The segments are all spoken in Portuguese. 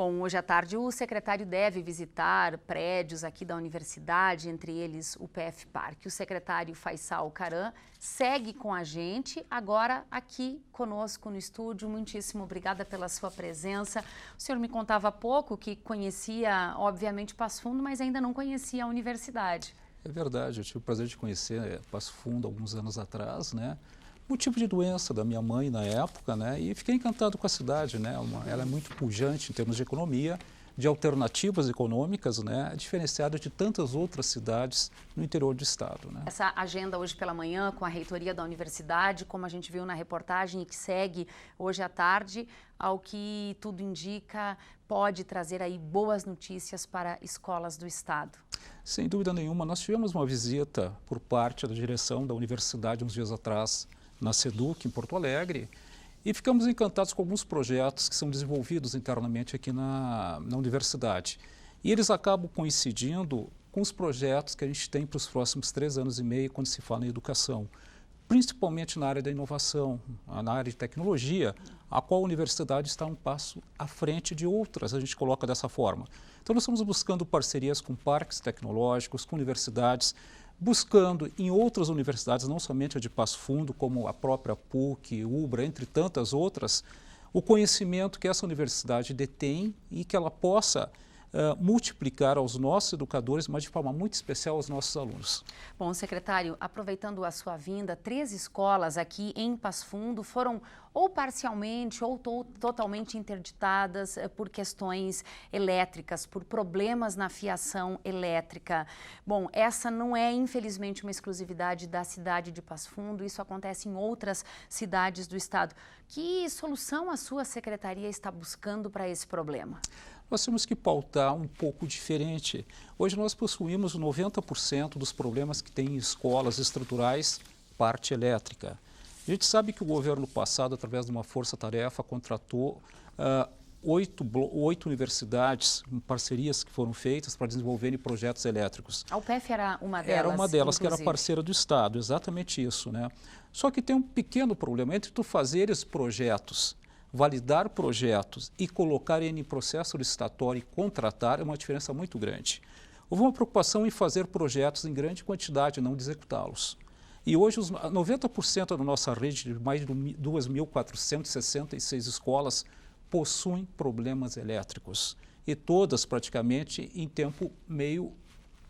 Bom, hoje à tarde o secretário deve visitar prédios aqui da universidade, entre eles o PF Parque. O secretário Faisal Caram segue com a gente, agora aqui conosco no estúdio. Muitíssimo obrigada pela sua presença. O senhor me contava há pouco que conhecia, obviamente, Passo Fundo, mas ainda não conhecia a universidade. É verdade, eu tive o prazer de conhecer Passo Fundo alguns anos atrás, né? O tipo de doença da minha mãe na época, né? E fiquei encantado com a cidade, né? Ela é muito pujante em termos de economia, de alternativas econômicas, né? Diferenciada de tantas outras cidades no interior do estado, né? Essa agenda hoje pela manhã com a reitoria da universidade, como a gente viu na reportagem e que segue hoje à tarde, ao que tudo indica, pode trazer aí boas notícias para escolas do estado. Sem dúvida nenhuma, nós tivemos uma visita por parte da direção da universidade uns dias atrás, na SEDUC, em Porto Alegre, e ficamos encantados com alguns projetos que são desenvolvidos internamente aqui na universidade. E eles acabam coincidindo com os projetos que a gente tem para os próximos 3 anos e meio quando se fala em educação, principalmente na área da inovação, na área de tecnologia, a qual a universidade está um passo à frente de outras, a gente coloca dessa forma. Então nós estamos buscando parcerias com parques tecnológicos, com universidades, buscando em outras universidades, não somente a de Passo Fundo, como a própria PUC, UBRA, entre tantas outras, o conhecimento que essa universidade detém e que ela possa multiplicar aos nossos educadores, mas de forma muito especial aos nossos alunos. Bom, secretário, aproveitando a sua vinda, 3 escolas aqui em Passo Fundo foram ou parcialmente ou totalmente interditadas por questões elétricas, por problemas na fiação elétrica. Bom, essa não é, infelizmente, uma exclusividade da cidade de Passo Fundo, isso acontece em outras cidades do estado. Que solução a sua secretaria está buscando para esse problema? Nós temos que pautar um pouco diferente. Hoje nós possuímos 90% dos problemas que tem em escolas estruturais, parte elétrica. A gente sabe que o governo passado, através de uma força-tarefa, contratou 8 universidades, parcerias que foram feitas para desenvolverem projetos elétricos. A UPF era uma delas? Era uma delas, inclusive. que era parceira do Estado, exatamente isso, né? Só que tem um pequeno problema entre tu fazeres projetos, validar projetos e colocar ele em processo licitatório e contratar é uma diferença muito grande. Houve uma preocupação em fazer projetos em grande quantidade, não de executá-los. E hoje, 90% da nossa rede de mais de 2.466 escolas possuem problemas elétricos. E todas praticamente em tempo meio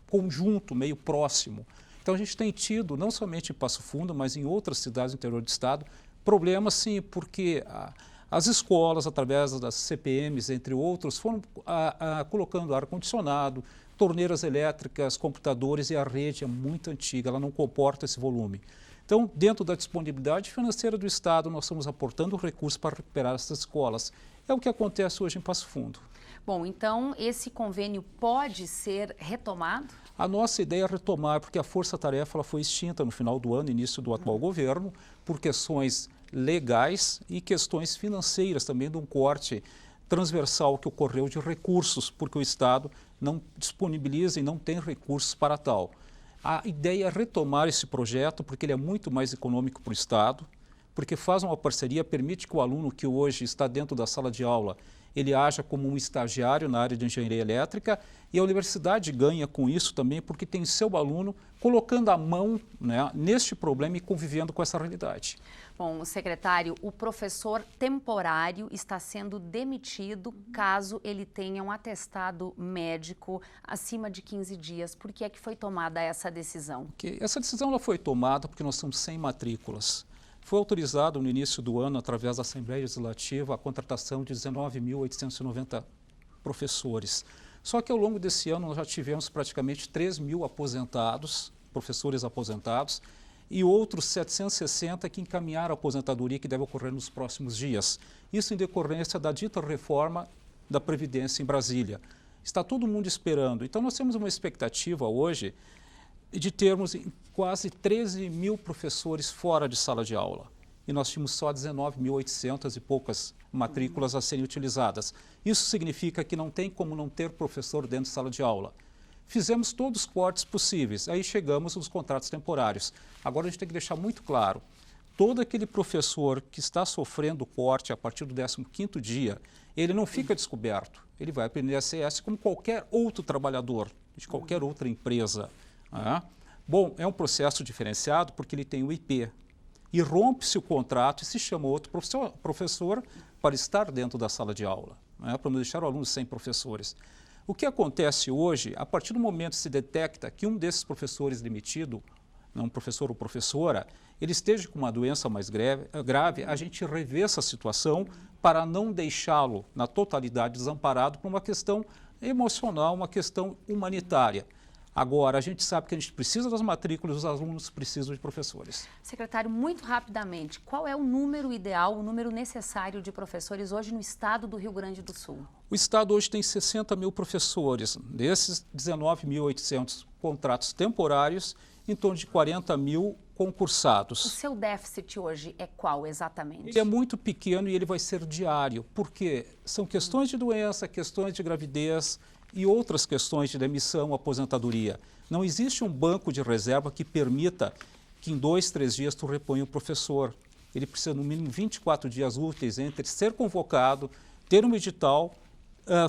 conjunto, meio próximo. Então a gente tem tido, não somente em Passo Fundo, mas em outras cidades do interior do estado, problemas sim, porque as escolas, através das CPMs, entre outros, foram colocando ar-condicionado, torneiras elétricas, computadores, e a rede é muito antiga, ela não comporta esse volume. Então, dentro da disponibilidade financeira do Estado, nós estamos aportando recursos para recuperar essas escolas. É o que acontece hoje em Passo Fundo. Bom, então esse convênio pode ser retomado? A nossa ideia é retomar, porque a força-tarefa ela foi extinta no final do ano, início do atual governo, por questões legais e questões financeiras também, de um corte transversal que ocorreu de recursos, porque o Estado não disponibiliza e não tem recursos para tal. A ideia é retomar esse projeto, porque ele é muito mais econômico para o Estado, porque faz uma parceria, permite que o aluno que hoje está dentro da sala de aula, ele haja como um estagiário na área de engenharia elétrica, e a universidade ganha com isso também, porque tem seu aluno colocando a mão, né, neste problema e convivendo com essa realidade. Bom, secretário, o professor temporário está sendo demitido caso ele tenha um atestado médico acima de 15 dias. Por que é que foi tomada essa decisão? Essa decisão ela foi tomada porque nós estamos sem matrículas. Foi autorizado no início do ano, através da Assembleia Legislativa, a contratação de 19.890 professores. Só que ao longo desse ano nós já tivemos praticamente 3.000 aposentados, professores aposentados, e outros 760 que encaminharam a aposentadoria, que deve ocorrer nos próximos dias. Isso em decorrência da dita reforma da Previdência em Brasília. Está todo mundo esperando. Então nós temos uma expectativa hoje de termos quase 13.000 professores fora de sala de aula. E nós tínhamos só 19.800 e poucas matrículas a serem utilizadas. Isso significa que não tem como não ter professor dentro de sala de aula. Fizemos todos os cortes possíveis, aí chegamos aos contratos temporários. Agora a gente tem que deixar muito claro, todo aquele professor que está sofrendo corte a partir do 15º dia, ele não fica descoberto. ele vai para o INSS como qualquer outro trabalhador de qualquer outra empresa. Né? Bom, é um processo diferenciado porque ele tem o IP. E rompe-se o contrato e se chama outro professor para estar dentro da sala de aula, né? Para não deixar o aluno sem professores. O que acontece hoje, a partir do momento que se detecta que um desses professores demitido, um professor ou professora, ele esteja com uma doença mais grave, a gente revê essa situação para não deixá-lo na totalidade desamparado por uma questão emocional, uma questão humanitária. Agora, a gente sabe que a gente precisa das matrículas, os alunos precisam de professores. Secretário, muito rapidamente, qual é o número ideal, o número necessário de professores hoje no estado do Rio Grande do Sul? O estado hoje tem 60 mil professores. Desses 19.800 contratos temporários, em torno de 40 mil concursados. O seu déficit hoje é qual exatamente? Ele é muito pequeno e ele vai ser diário, porque são questões de doença, questões de gravidez e outras questões de demissão, aposentadoria. Não existe um banco de reserva que permita que em 2, 3 dias tu reponha o professor. Ele precisa no mínimo 24 dias úteis entre ser convocado, ter um edital,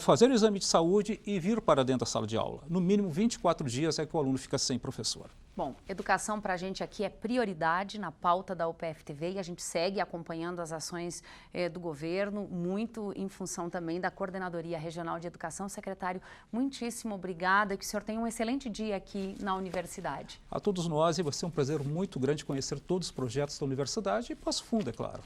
fazer o exame de saúde e vir para dentro da sala de aula. No mínimo 24 dias é que o aluno fica sem professor. Bom, educação para a gente aqui é prioridade na pauta da UPF-TV e a gente segue acompanhando as ações do governo, muito em função também da Coordenadoria Regional de Educação. Secretário, muitíssimo obrigada, que o senhor tenha um excelente dia aqui na universidade. A todos nós, e vai ser um prazer muito grande conhecer todos os projetos da universidade e Passo Fundo, é claro.